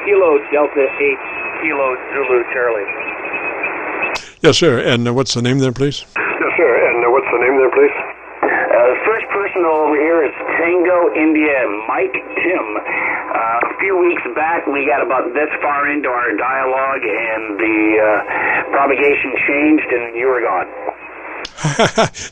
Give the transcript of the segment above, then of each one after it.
Kilo Delta 8, Kilo Zulu Charlie. Yes, sir. And what's the name there, please? Yes, sir. And what's the name there, please? The first person over here is Tango India Mike Tim. A few weeks back, we got about this far into our dialogue, and the propagation changed, and you were gone.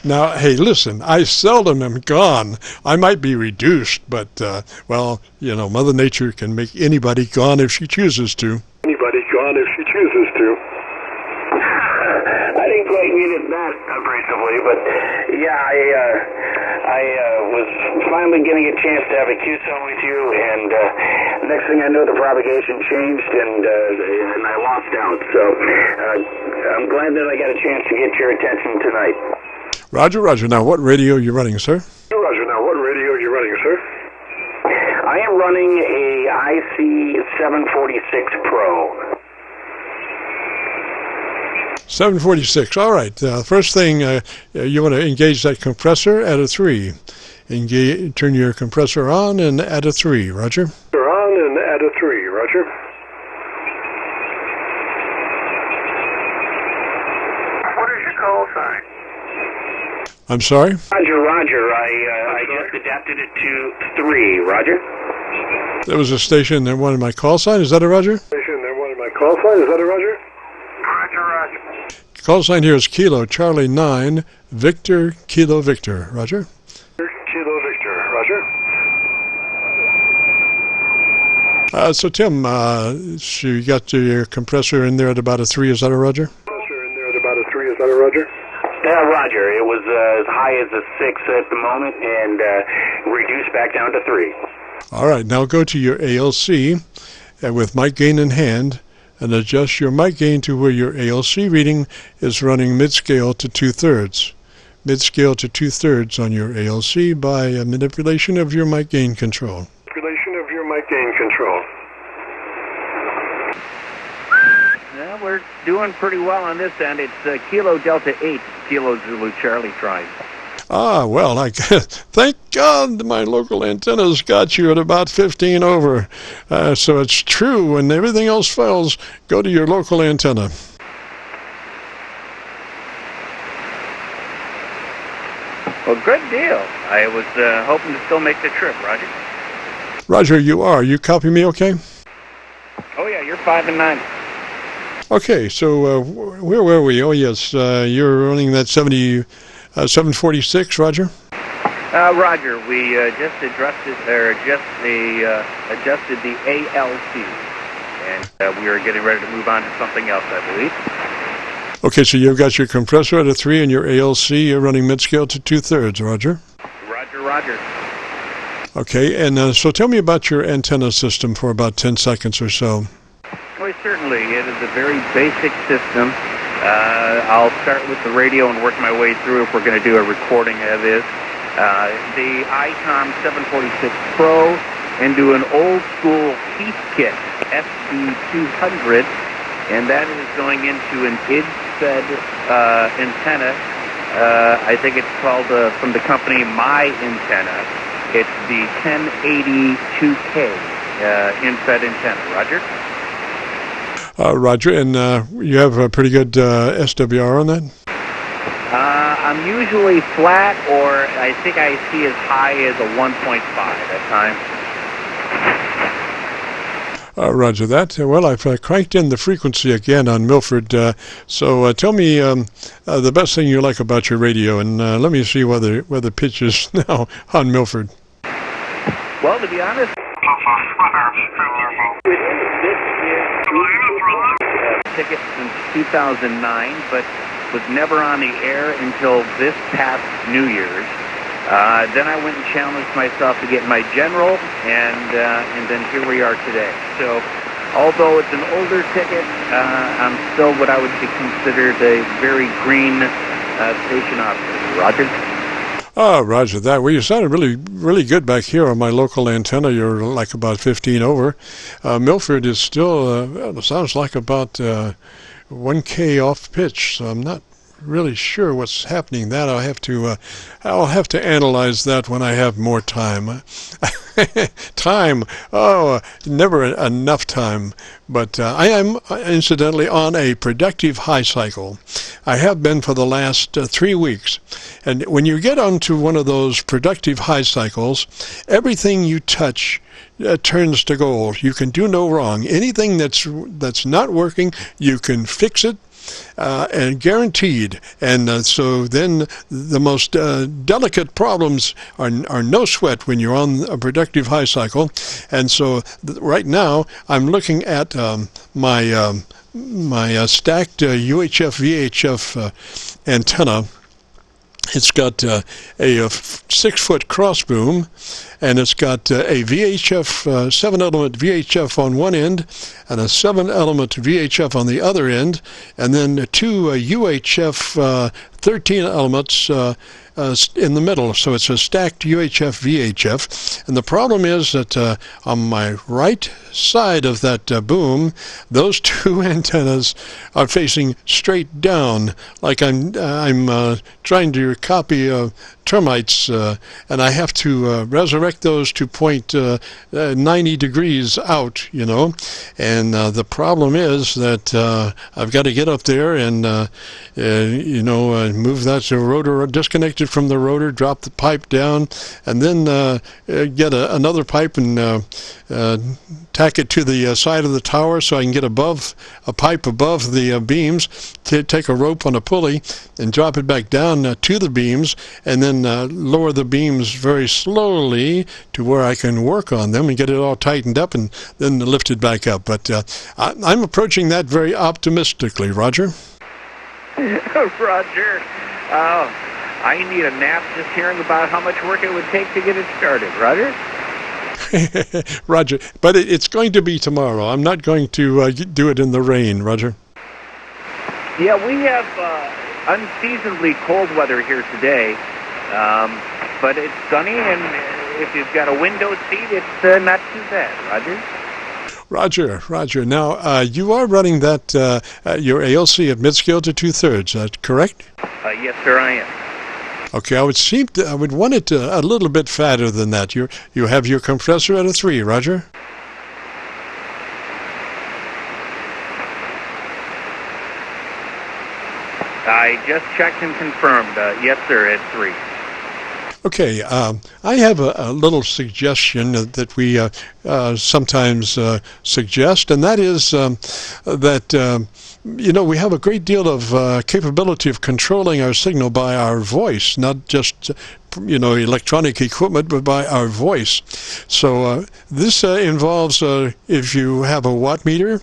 Now, hey, listen, I seldom am gone. I might be reduced, but, well, you know, Mother Nature can make anybody gone if she chooses to. Anybody gone if she chooses to. I didn't quite mean it that abrasively, but yeah, I was finally getting a chance to have a Qso with you, and next thing I know, the propagation changed, and I lost out. So I'm glad that I got a chance to get your attention tonight. Roger, roger. Now, what radio are you running, sir? Roger. Now, what radio are you running, sir? I am running a IC746 Pro. 746. All right. First thing, you want to engage that compressor at a 3. Turn your compressor on and add a 3. Roger. On and add a 3. Roger. What is your call sign? I'm sorry? Roger, roger. I just adapted it to 3. Roger. There was a station that wanted my call sign. Is that a roger? Station that wanted my call sign. Is that a roger? Roger, roger. Call sign here is Kilo Charlie 9 Victor Kilo Victor. Roger. Kilo Victor. Roger. So Tim, so you got your compressor in there at about a 3. Is that a roger? Compressor in there at about a 3. Is that a roger? Yeah, roger. It was as high as a 6 at the moment, and reduced back down to 3. All right. Now go to your ALC with mic gain in hand, and adjust your mic gain to where your ALC reading is running mid-scale to 2/3. Mid-scale to 2/3 on your ALC by a manipulation of your mic gain control. Manipulation of your mic gain control. Yeah, we're doing pretty well on this end. It's Kilo Delta 8, Kilo Zulu Charlie trying. Ah, well, thank God my local antenna's got you at about 15 over. So it's true, when everything else fails, go to your local antenna. Well, good deal. I was hoping to still make the trip, Roger. Roger, you are. You copy me okay? Oh, yeah, you're 5 and 9. Okay, so where were we? Oh, yes, you're running that 746, Roger? Roger, we just adjusted the ALC, and we are getting ready to move on to something else, I believe. Okay, so you've got your compressor at a 3 and your ALC, you're running mid-scale to 2/3, Roger? Roger, roger. Okay, and so tell me about your antenna system for about 10 seconds or so. Well, certainly, it is a very basic system. I'll start with the radio and work my way through if we're going to do a recording of this. The ICOM 746 Pro, and do an old-school KITE SB200, and that is going into an IDS-fed antenna. I think it's called, from the company, My Antenna. It's the 1082K in-fed antenna. Roger? Roger, and you have a pretty good SWR on that? I'm usually flat, or I think I see as high as a 1.5 at times. Roger that. Well, I've cranked in the frequency again on Milford, so tell me the best thing you like about your radio, and let me see whether the pitch is now on Milford. Well, to be honest, ticket since 2009, but was never on the air until this past New Year's. Then I went and challenged myself to get my general, and then here we are today. So, although it's an older ticket, I'm still what I would be considered a very green station operator. Roger? Oh, roger that. Well, you sounded really good back here on my local antenna. You're like about 15 over. Milford is still, well, it sounds like about 1K off pitch, so I'm not really sure what's happening. That I'll have to analyze that when I have more time. Time, never enough time. But I am incidentally on a productive high cycle. I have been for the last 3 weeks. And when you get onto one of those productive high cycles, everything you touch turns to gold. You can do no wrong. Anything that's not working, you can fix it. And guaranteed. And so then the most delicate problems are no sweat when you're on a productive high cycle. And so right now I'm looking at my stacked UHF-VHF antenna. It's got a 6-foot crossboom, and it's got a VHF, 7-element VHF on one end, and a 7-element VHF on the other end, and then two UHF 13 elements in the middle. So it's a stacked UHF-VHF. And the problem is that on my right side of that boom, those two antennas are facing straight down, like I'm trying to copy termites, and I have to resurrect those to point 90 degrees out, you know. And the problem is that I've got to get up there and move that to rotor, disconnect it from the rotor, drop the pipe down, and then get another pipe and tack it to the side of the tower so I can get a pipe above the beams, take a rope on a pulley and drop it back down to the beams, and then lower the beams very slowly to where I can work on them and get it all tightened up and then lift it back up. But I'm approaching that very optimistically, Roger. Roger, I need a nap just hearing about how much work it would take to get it started. Roger? Roger, but it's going to be tomorrow. I'm not going to do it in the rain, Roger. Yeah, we have unseasonably cold weather here today, but it's sunny, and if you've got a window seat, it's not too bad. Roger. Now, you are running that your ALC at mid-scale to 2/3. That's correct? Yes, sir, I am. Okay, I would want it a little bit fatter than that. You have your compressor at a 3, Roger? I just checked and confirmed. Yes, sir, at 3. Okay, I have a little suggestion that we sometimes suggest, and that is that we have a great deal of capability of controlling our signal by our voice, not just electronic equipment, but by our voice. So this involves if you have a watt meter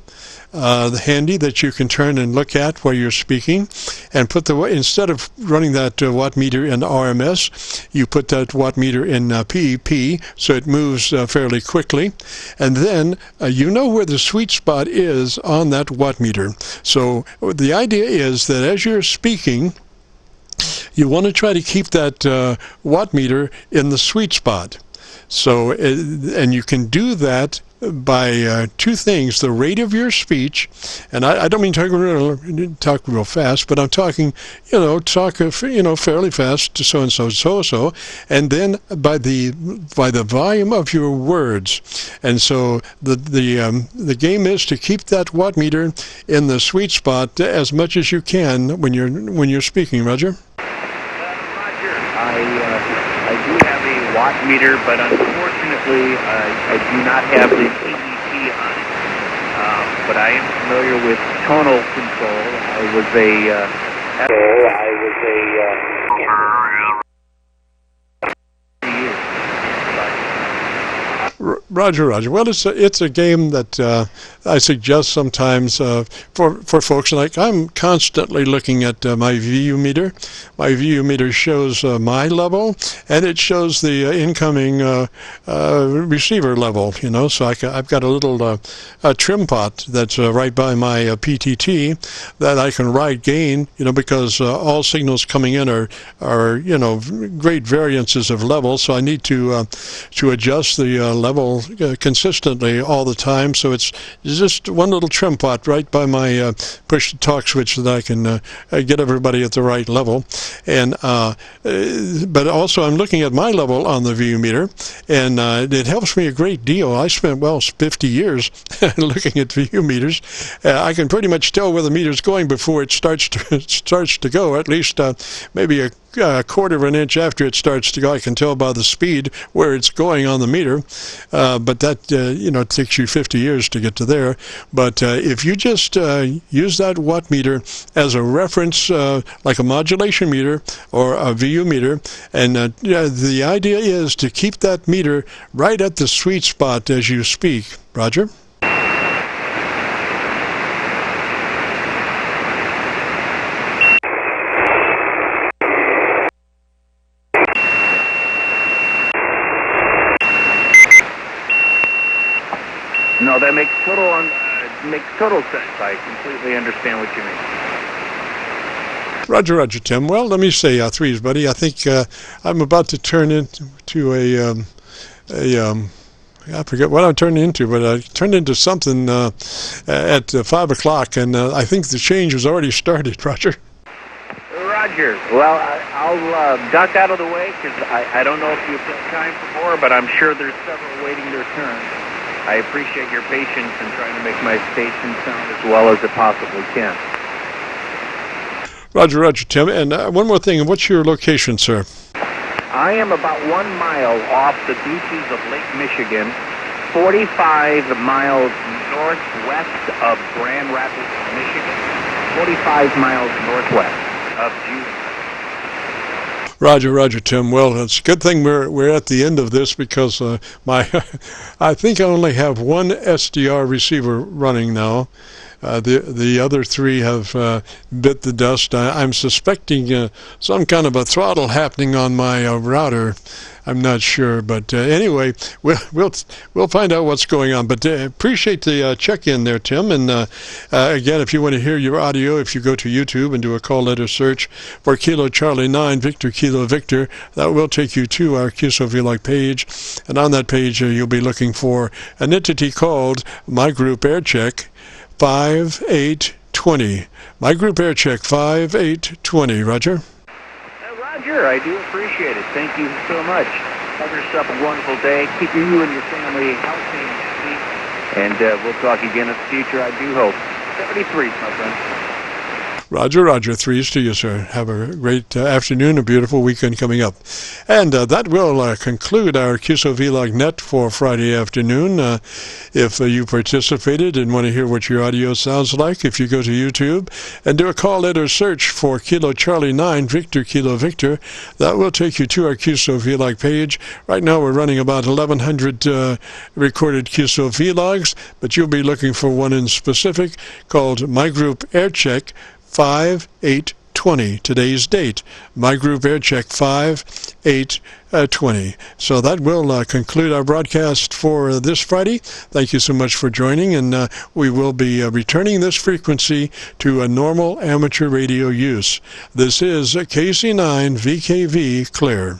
handy that you can turn and look at while you're speaking, and instead of running that watt meter in RMS, you put that watt meter in PEP, so it moves fairly quickly, and then you know where the sweet spot is on that watt meter. So the idea is that as you're speaking, you want to try to keep that watt meter in the sweet spot. So, and you can do that by two things: the rate of your speech, and I don't mean talk real fast, but I'm talking, talk fairly fast, so and so, and then by the volume of your words. And so the game is to keep that watt meter in the sweet spot as much as you can when you're speaking, Roger. Roger, I do have a watt meter, but unfortunately I do not have the PEP on it. But I am familiar with tonal control. Roger. Well, it's a game that I suggest sometimes for folks. Like, I'm constantly looking at my VU meter. My VU meter shows my level, and it shows the incoming receiver level. So I've got a little trim pot that's right by my PTT that I can ride gain. Because all signals coming in are great variances of level. So I need to adjust the level dial consistently all the time, so it's just one little trim pot right by my push-to-talk switch that I can get everybody at the right level. And but also I'm looking at my level on the VU meter, and it helps me a great deal. I spent, 50 years looking at VU meters. I can pretty much tell where the meter's going before it starts to go, at least maybe a quarter of an inch after it starts to go. I can tell by the speed where it's going on the meter, but that it takes you 50 years to get to there. But if you just use that watt meter as a reference, like a modulation meter or a VU meter, and the idea is to keep that meter right at the sweet spot as you speak. Roger? No, that makes total sense. I completely understand what you mean. Roger, Tim. Well, let me say, threes, buddy. I think I'm about to turn into I forget what I'm turning into, but I turned into something at 5 o'clock, and I think the change has already started. Roger. Roger. Well, I'll duck out of the way because I don't know if you've got time for more, but I'm sure there's several waiting their turn. I appreciate your patience in trying to make my station sound as well as it possibly can. Roger, Tim. And one more thing. What's your location, sir? I am about 1 mile off the beaches of Lake Michigan, 45 miles northwest of Grand Rapids, Michigan, 45 miles northwest of June. Roger, Tim. Well, it's a good thing we're at the end of this because I think I only have one SDR receiver running now. The other three have bit the dust. I'm suspecting some kind of a throttle happening on my router. I'm not sure, but anyway, we'll find out what's going on. But appreciate the check-in there, Tim. And again, if you want to hear your audio, if you go to YouTube and do a call letter search for Kilo Charlie 9 Victor Kilo Victor, that will take you to our Qso-Vlog page. And on that page, you'll be looking for an entity called My Group Aircheck 5820. My Group Aircheck 5820. Roger? Roger, I do appreciate it. Thank you so much. Have yourself a wonderful day. Keep you and your family healthy and happy. And we'll talk again in the future, I do hope. 73, my friend. Roger, threes to you, sir. Have a great afternoon, a beautiful weekend coming up. And that will conclude our Qso-Vlog Net for Friday afternoon. If you participated and want to hear what your audio sounds like, if you go to YouTube and do a call letter search for Kilo Charlie 9 Victor Kilo Victor, that will take you to our Qso-Vlog page. Right now we're running about 1,100 recorded Qso-Vlogs, but you'll be looking for one in specific called My Group Aircheck 5820, today's date. My Group Aircheck 5820. So that will conclude our broadcast for this Friday. Thank you so much for joining, and we will be returning this frequency to a normal amateur radio use. This is KC9VKV Clear.